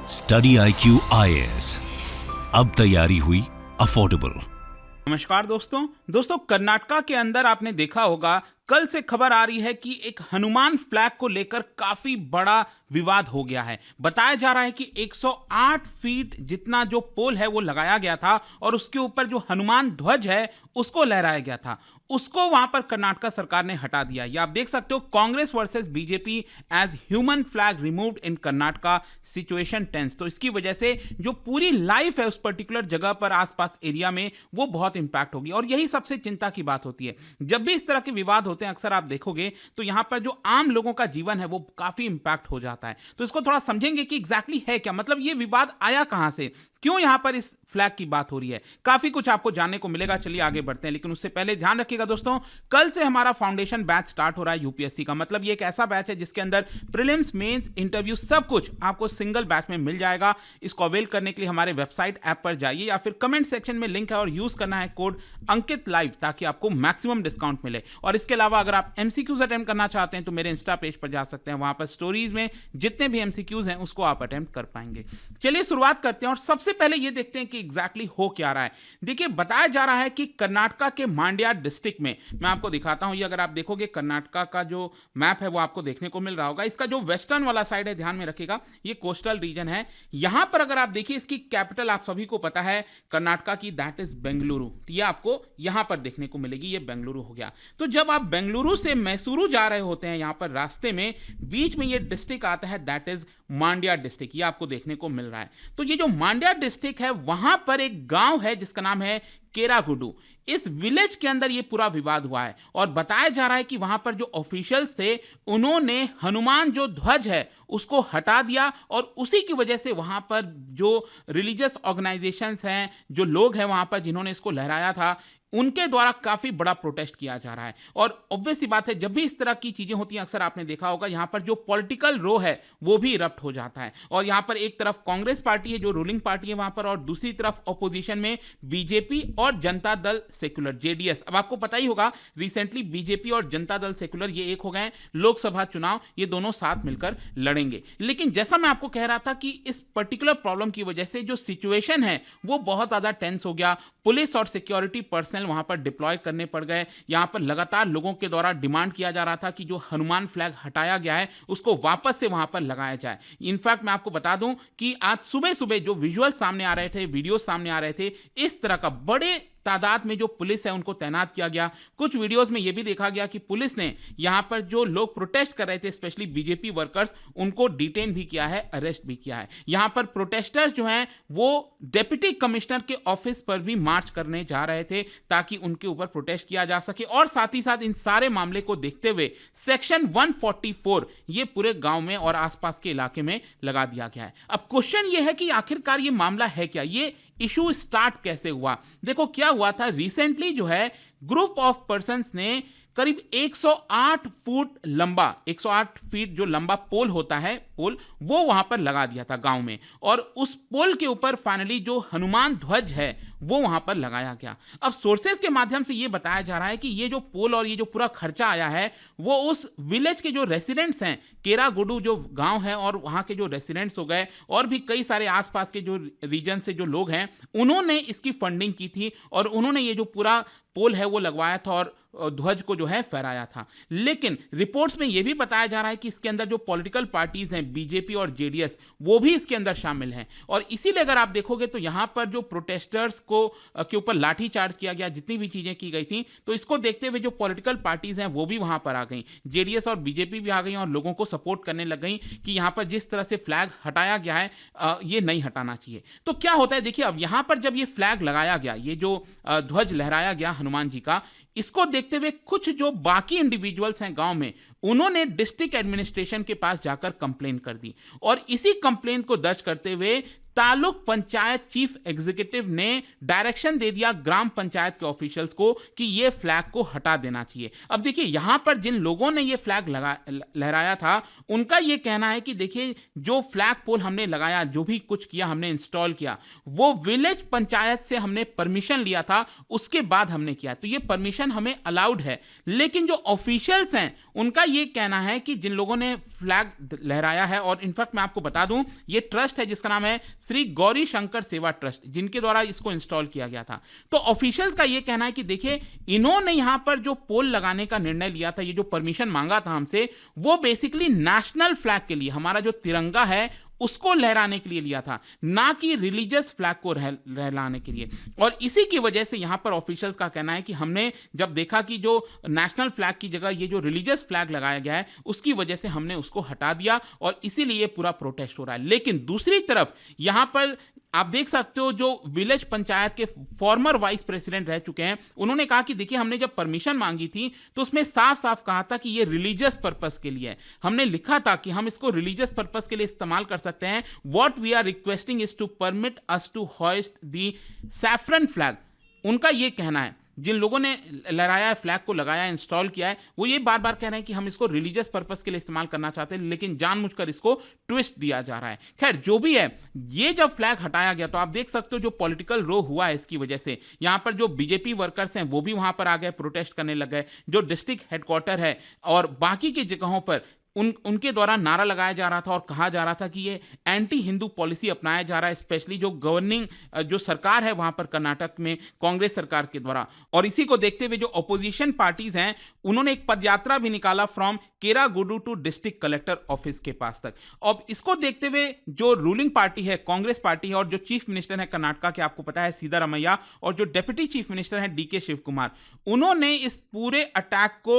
Study IQ IAS, अब तैयारी हुई अफोर्डेबल। नमस्कार दोस्तों कर्नाटका के अंदर आपने देखा होगा कल से खबर आ रही है कि एक हनुमान फ्लैग को लेकर काफी बड़ा विवाद हो गया है। बताया जा रहा है कि 108 फीट जितना जो पोल है वो लगाया गया था और उसके ऊपर जो हनुमान ध्वज है उसको लहराया गया था, उसको वहां पर कर्नाटका सरकार ने हटा दिया। ये आप देख सकते हो, Congress versus BJP as human flag removed in Karnataka, situation tense. तो इसकी वजह से जो पूरी लाइफ है उस पर्टिकुलर जगह पर आसपास एरिया में वो बहुत इंपैक्ट होगी और यही सबसे चिंता की बात होती है। जब भी इस तरह के विवाद होते हैं अक्सर आप देखोगे तो यहां पर जो आम लोगों का जीवन है वो काफी इंपैक्ट हो जाता है। तो इसको थोड़ा समझेंगे कि एग्जैक्टली है क्या, मतलब ये विवाद आया कहां से, क्यों यहां पर इस फ्लैग की बात हो रही है। काफी कुछ आपको जानने को मिलेगा, चलिए आगे बढ़ते हैं। लेकिन उससे पहले ध्यान रखिएगा दोस्तों, कल से हमारा फाउंडेशन बैच स्टार्ट हो रहा है यूपीएससी का। मतलब ये एक ऐसा बैच है जिसके अंदर प्रीलिम्स, मेंस, इंटरव्यू सब कुछ आपको सिंगल बैच में मिल जाएगा। इसको अवेल करने के लिए हमारे वेबसाइट ऐप पर जाइए या फिर कमेंट सेक्शन में लिंक है और यूज करना है कोड अंकित लाइव ताकि आपको मैक्सिमम डिस्काउंट मिले। और इसके अलावा अगर आप एमसीक्यूज अटेम्प्ट करना चाहते हैं तो मेरे इंस्टा पेज पर जा सकते हैं, वहां पर स्टोरीज में जितने भी एमसीक्यूज हैं उसको आप अटेम्प्ट कर पाएंगे। चलिए शुरुआत करते हैं और सबसे पहले ये देखते हैं कि एग्जैक्टली हो क्या रहा है। देखिए बताया जा रहा है कि कर्नाटका के मांड्या डिस्ट्रिक्ट में, मैं आपको दिखाता हूं, ये अगर आप देखोगे कर्नाटका का जो मैप है वो आपको देखने को मिल रहा होगा। इसका जो वेस्टर्न वाला साइड है, ध्यान में रखिएगा, ये कोस्टल रीजन है। यहां पर अगर आप देखिए इसकी कैपिटल आप सभी को पता है कर्नाटका की, दैट इज बेंगलुरु। ये आपको यहां पर देखने को मिलेगी, ये बेंगलुरु हो गया। तो जब आप बेंगलुरु से मैसूरू जा रहे होते हैं, यहां पर रास्ते में बीच में ये डिस्ट्रिक्ट आता है, दैट इज मांड्या डिस्ट्रिक्ट, ये आपको देखने को मिल रहा है। तो ये जो मांड्या डिस्ट्रिक्ट है वहां पर एक गांव है जिसका नाम है केरागुडू। इस विलेज के अंदर ये पूरा विवाद हुआ है और बताया जा रहा है कि वहां पर जो ऑफिशियल्स थे उन्होंने हनुमान जो ध्वज है उसको हटा दिया और उसी की वजह से वहां पर जो रिलीजियस ऑर्गेनाइजेशंस हैं, जो लोग हैं वहां पर जिन्होंने इसको लहराया था, उनके द्वारा काफी बड़ा प्रोटेस्ट किया जा रहा है। और ऑब्वियस सी बात है, जब भी इस तरह की चीजें होती हैं अक्सर आपने देखा होगा यहां पर जो पॉलिटिकल रो है वो भी इरप्ट हो जाता है। और यहां पर एक तरफ कांग्रेस पार्टी है जो रूलिंग पार्टी है वहां पर, और दूसरी तरफ ऑपोजिशन में बीजेपी और जनता दल सेक्युलर, जेडीएस। अब आपको पता ही होगा रिसेंटली बीजेपी और जनता दल सेक्युलर ये एक हो गए, लोकसभा चुनाव ये दोनों साथ मिलकर लड़ेंगे। लेकिन जैसा मैं आपको कह रहा था कि इस पर्टिकुलर प्रॉब्लम की वजह से जो सिचुएशन है वो बहुत ज्यादा टेंस हो गया। पुलिस और सिक्योरिटी पर्सनल वहां पर डिप्लॉय करने पड़ गए। यहां पर लगातार लोगों के द्वारा डिमांड किया जा रहा था कि जो हनुमान फ्लैग हटाया गया है उसको वापस से वहां पर लगाया जाए। इनफैक्ट मैं आपको बता दूं कि आज सुबह सुबह जो विजुअल सामने आ रहे थे, वीडियो सामने आ रहे थे, इस तरह का बड़े तादाद में जो पुलिस है उनको तैनात किया गया। कुछ वीडियोस में यह भी देखा गया कि पुलिस ने यहां पर जो लोग प्रोटेस्ट कर रहे थे, स्पेशली बीजेपी वर्कर्स, उनको डिटेन भी किया है, अरेस्ट भी किया है। यहां पर प्रोटेस्टर्स जो हैं वो डिप्टी कमिश्नर के ऑफिस पर भी मार्च करने जा रहे थे ताकि उनके ऊपर प्रोटेस्ट किया जा सके। और साथ ही साथ इन सारे मामले को देखते हुए सेक्शन 144 ये पूरे गांव में और आसपास के इलाके में लगा दिया गया है। अब क्वेश्चन ये है कि आखिरकार ये मामला है क्या, ये इशू स्टार्ट कैसे हुआ। देखो क्या हुआ था, रिसेंटली जो है ग्रुप ऑफ पर्संस ने करीब 108 फुट लंबा, 108 फीट जो लंबा पोल होता है, पोल वो वहां पर लगा दिया था गांव में। और उस पोल के ऊपर फाइनली जो हनुमान ध्वज है वो वहां पर लगाया गया। अब सोर्सेज के माध्यम से ये बताया जा रहा है कि ये जो पोल और ये जो पूरा खर्चा आया है वो उस विलेज के जो रेसिडेंट्स हैं, केरागुडू जो गांव है और वहां के जो रेसिडेंट्स हो गए और भी कई सारे आसपास के जो रीजन से जो लोग हैं उन्होंने इसकी फंडिंग की थी और उन्होंने ये जो पूरा पोल है वो लगवाया था और ध्वज को जो है फहराया था। लेकिन रिपोर्ट्स में यह भी बताया जा रहा है कि इसके अंदर जो पॉलिटिकल पार्टीज हैं, बीजेपी और जेडीएस, वो भी इसके अंदर शामिल हैं। और इसीलिए अगर आप देखोगे तो यहां पर जो प्रोटेस्टर्स को के ऊपर लाठी चार्ज किया गया, जितनी भी चीजें की गई थी, तो इसको देखते हुए जो पॉलिटिकल पार्टीज हैं वो भी वहां पर आ गई, जेडीएस और बीजेपी भी आ गई और लोगों को सपोर्ट करने लग गई कि यहां पर जिस तरह से फ्लैग हटाया गया है ये नहीं हटाना चाहिए। तो क्या होता है, देखिए अब यहां पर जब ये फ्लैग लगाया गया, ये जो ध्वज लहराया गया हनुमान जी का, इसको देखते हुए कुछ जो बाकी इंडिविजुअल्स हैं गांव में, उन्होंने डिस्ट्रिक्ट एडमिनिस्ट्रेशन के पास जाकर कंप्लेन कर दी। और इसी कंप्लेन को दर्ज करते हुए तालुक पंचायत चीफ एग्जीक्यूटिव ने डायरेक्शन दे दिया ग्राम पंचायत के ऑफिशियल्स को कि ये फ्लैग को हटा देना चाहिए। अब देखिए यहां पर जिन लोगों ने ये फ्लैग लहराया था उनका ये कहना है कि देखिए जो फ्लैग पोल हमने लगाया, जो भी कुछ किया, हमने इंस्टॉल किया, वो विलेज पंचायत से हमने परमिशन लिया था, उसके बाद हमने किया, तो ये परमिशन हमें अलाउड है। लेकिन जो ऑफिशियल्स हैं उनका ये कहना है कि जिन लोगों ने फ्लैग लहराया है, और इनफैक्ट मैं आपको बता दूं ये ट्रस्ट है जिसका नाम है श्री गौरी शंकर सेवा ट्रस्ट, जिनके द्वारा इसको इंस्टॉल किया गया था। तो ऑफिशियल्स का ये कहना है कि देखिए इन्होंने यहां पर जो पोल लगाने का निर्णय लिया था, ये जो परमिशन मांगा था हमसे, वो बेसिकली नेशनल फ्लैग के लिए, हमारा जो तिरंगा है उसको लहराने के लिए लिया था, ना कि रिलीजियस फ्लैग को लहराने के लिए। और इसी की वजह से यहां पर ऑफिशियल्स का कहना है कि हमने जब देखा कि जो नेशनल फ्लैग की जगह ये जो रिलीजियस फ्लैग लगाया गया है, उसकी वजह से हमने उसको हटा दिया और इसीलिए पूरा प्रोटेस्ट हो रहा है। लेकिन दूसरी तरफ यहां पर आप देख सकते हो जो विलेज पंचायत के फॉर्मर वाइस प्रेसिडेंट रह चुके हैं, उन्होंने कहा कि देखिए हमने जब परमिशन मांगी थी तो उसमें साफ साफ कहा था कि ये रिलीजियस पर्पस के लिए है। हमने लिखा था कि हम इसको रिलीजियस पर्पस के लिए इस्तेमाल कर सकते हैं। What we are requesting is to permit us to hoist the saffron flag. उनका ये कहना है, जिन लोगों ने लहराया है, फ्लैग को लगाया, इंस्टॉल किया है, वो ये बार बार कह रहे हैं कि हम इसको रिलीजियस पर्पस के लिए इस्तेमाल करना चाहते हैं, लेकिन जानबूझकर इसको ट्विस्ट दिया जा रहा है। खैर जो भी है, ये जब फ्लैग हटाया गया तो आप देख सकते हो जो पॉलिटिकल रो हुआ है इसकी वजह से, यहां पर जो बीजेपी वर्कर्स हैं वो भी वहां पर आ गए, प्रोटेस्ट करने लग गए। जो डिस्ट्रिक्ट हेडक्वार्टर है और बाकी की जगहों पर उनके द्वारा नारा लगाया जा रहा था और कहा जा रहा था कि ये एंटी हिंदू पॉलिसी अपनाया जा रहा है, स्पेशली जो गवर्निंग जो सरकार है वहां पर कर्नाटक में कांग्रेस सरकार के द्वारा। और इसी को देखते हुए जो अपोजिशन पार्टीज हैं उन्होंने एक पदयात्रा भी निकाला from Keragudu to district collector office के पास तक। अब इसको देखते हुए जो रूलिंग पार्टी है, कांग्रेस पार्टी है, और जो चीफ मिनिस्टर है कर्नाटका के, आपको पता है सिद्धारमैया, और जो डेप्यूटी चीफ मिनिस्टर है डीके शिव कुमार, उन्होंने इस पूरे अटैक को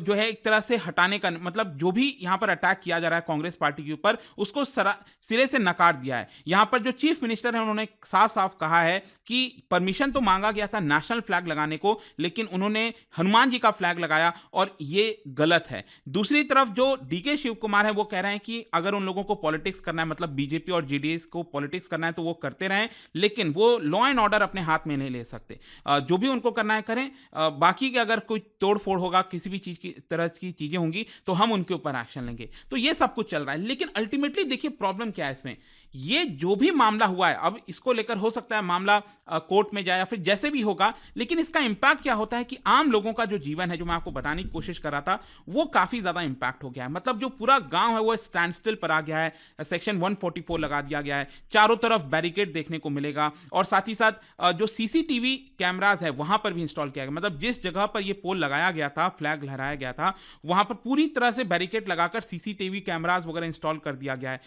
जो है एक तरह से हटाने का, मतलब जो भी यहां पर अटैक किया जा रहा है कांग्रेस पार्टी के ऊपर, उसको सिरे से नकार दिया है। यहां पर जो चीफ मिनिस्टर है उन्होंने साफ साफ कहा है कि परमिशन तो मांगा गया था नेशनल फ्लैग लगाने को, लेकिन उन्होंने हनुमान जी का फ्लैग लगाया और ये गलत है। दूसरी तरफ जो डीके शिव कुमार है वो कह रहे हैं कि अगर उन लोगों को पॉलिटिक्स करना है, मतलब बीजेपी और जेडीएस को पॉलिटिक्स करना है तो वो करते रहें, लेकिन वो लॉ एंड ऑर्डर अपने हाथ में नहीं ले सकते। जो भी उनको करना है करें, बाकी के अगर कोई तोड़फोड़ होगा, किसी भी चीज की तरह की चीजें होंगी तो हम उनके ऊपर एक्शन लेंगे। तो ये सब कुछ चल रहा है, लेकिन अल्टीमेटली देखिए प्रॉब्लम क्या है इसमें। ये जो भी मामला हुआ है, अब इसको लेकर हो सकता है मामला कोर्ट में जाए या फिर जैसे भी होगा, लेकिन इसका इंपैक्ट क्या होता है कि आम लोगों का जो जीवन है, जो मैं आपको बताने की कोशिश कर रहा था, वो काफी ज्यादा इंपैक्ट हो गया है। मतलब जो पूरा गांव है वो स्टैंड स्टिल पर आ गया है, सेक्शन 144 लगा दिया गया है, चारों तरफ बैरिकेड देखने को मिलेगा, और साथ ही साथ जो सीसीटीवी कैमराज है वहां पर भी इंस्टॉल किया गया। मतलब जिस जगह पर यह पोल लगाया गया था, फ्लैग लहराया गया था, वहां पर पूरी तरह से बैरिकेड लगाकर सीसीटीवी कैमराज वगैरह इंस्टॉल कर दिया गया है।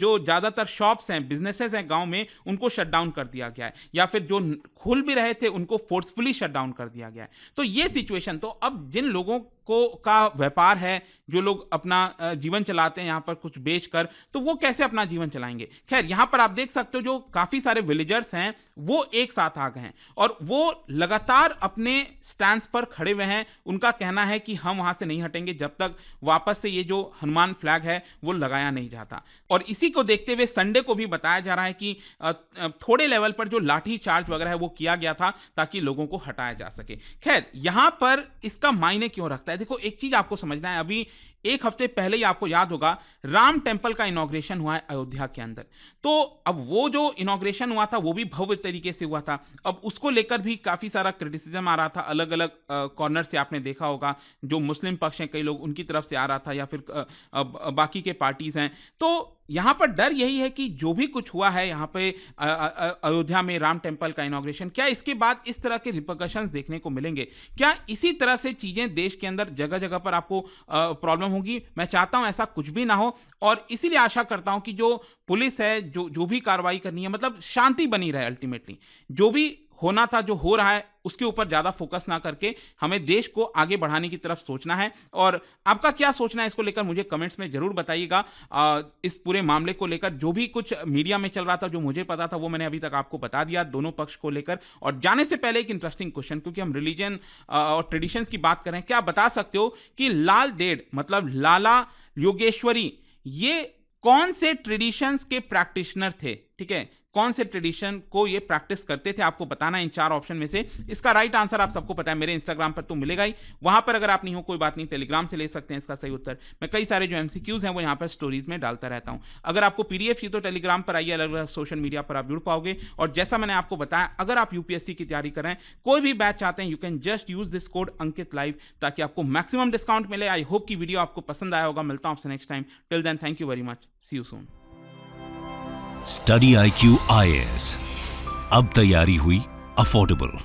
जो ज्यादातर शॉप्स हैं, बिजनेसेस हैं गांव में, उनको शट डाउन कर दिया गया है, या फिर जो खुल भी रहे थे उनको फोर्सफुली शट डाउन कर दिया गया है। तो ये सिचुएशन, तो अब जिन लोगों को का व्यापार है, जो लोग अपना जीवन चलाते हैं यहाँ पर कुछ बेचकर, तो वो कैसे अपना जीवन चलाएंगे। खैर यहाँ पर आप देख सकते हो जो काफी सारे विलेजर्स हैं वो एक साथ आ गए हैं और वो लगातार अपने स्टैंड पर खड़े हुए हैं। उनका कहना है कि हम वहां से नहीं हटेंगे जब तक वापस से ये जो हनुमान फ्लैग है वो लगाया नहीं जाता। और इसी को देखते हुए संडे को भी बताया जा रहा है कि थोड़े लेवल पर जो लाठी चार्ज वगैरह है वो किया गया था ताकि लोगों को हटाया जा सके। खैर यहां पर इसका मायने क्यों रखता है, देखो एक चीज आपको समझना है। अभी एक हफ्ते पहले ही आपको याद होगा राम टेम्पल का इनॉग्रेशन हुआ है अयोध्या के अंदर। तो अब वो जो इनॉग्रेशन हुआ था वो भी भव्य तरीके से हुआ था। अब उसको लेकर भी काफी सारा क्रिटिसिज्म आ रहा था, अलग अलग कॉर्नर से आपने देखा होगा। जो मुस्लिम पक्ष हैं कई लोग उनकी तरफ से आ रहा था, या फिर बाकी के पार्टीज हैं। तो यहां पर डर यही है कि जो भी कुछ हुआ है यहाँ पे अयोध्या में राम टेम्पल का इनॉग्रेशन, क्या इसके बाद इस तरह के रिपरकशंस देखने को मिलेंगे? क्या इसी तरह से चीजें देश के अंदर जगह जगह पर आपको प्रॉब्लम होगी? मैं चाहता हूं ऐसा कुछ भी ना हो, और इसीलिए आशा करता हूं कि जो पुलिस है, जो भी कार्रवाई करनी है, मतलब शांति बनी रहे। अल्टीमेटली जो भी होना था, जो हो रहा है, उसके ऊपर ज्यादा फोकस ना करके हमें देश को आगे बढ़ाने की तरफ सोचना है। और आपका क्या सोचना है इसको लेकर मुझे कमेंट्स में जरूर बताइएगा। इस पूरे मामले को लेकर जो भी कुछ मीडिया में चल रहा था, जो मुझे पता था, वो मैंने अभी तक आपको बता दिया दोनों पक्ष को लेकर। और जाने से पहले एक इंटरेस्टिंग क्वेश्चन, क्योंकि हम रिलीजन और ट्रेडिशंस की बात कर रहे हैं, क्या आप बता सकते हो कि लाल डेढ़ मतलब लाला योगेश्वरी ये कौन से ट्रेडिशंस के प्रैक्टिशनर थे? ठीक है, कौन से ट्रेडिशन को ये प्रैक्टिस करते थे, आपको बताना इन 4 ऑप्शन में से। इसका राइट आंसर आप सबको पता है, मेरे इंस्टाग्राम पर तो मिलेगा ही, वहां पर अगर आप नहीं हो कोई बात नहीं, टेलीग्राम से ले सकते हैं इसका सही उत्तर। मैं कई सारे जो एमसीक्यूज हैं वो यहाँ पर स्टोरीज में डालता रहता हूँ। अगर आपको पीडीएफ चाहिए तो टेलीग्राम पर आइए, अलग अलग सोशल मीडिया पर आप जुड़ पाओगे। और जैसा मैंने आपको बताया, अगर आप यूपीएससी की तैयारी कर रहे हैं, कोई भी बैच चाहते हैं, you can just use this code Ankit live, ताकि आपको मैक्सिमम डिस्काउंट मिले। आई होप की वीडियो आपको पसंद आया होगा। मिलता हूं आपसे next time. Till then, thank you very much, see you soon. Study IQ IAS, अब तैयारी हुई अफोर्डेबल।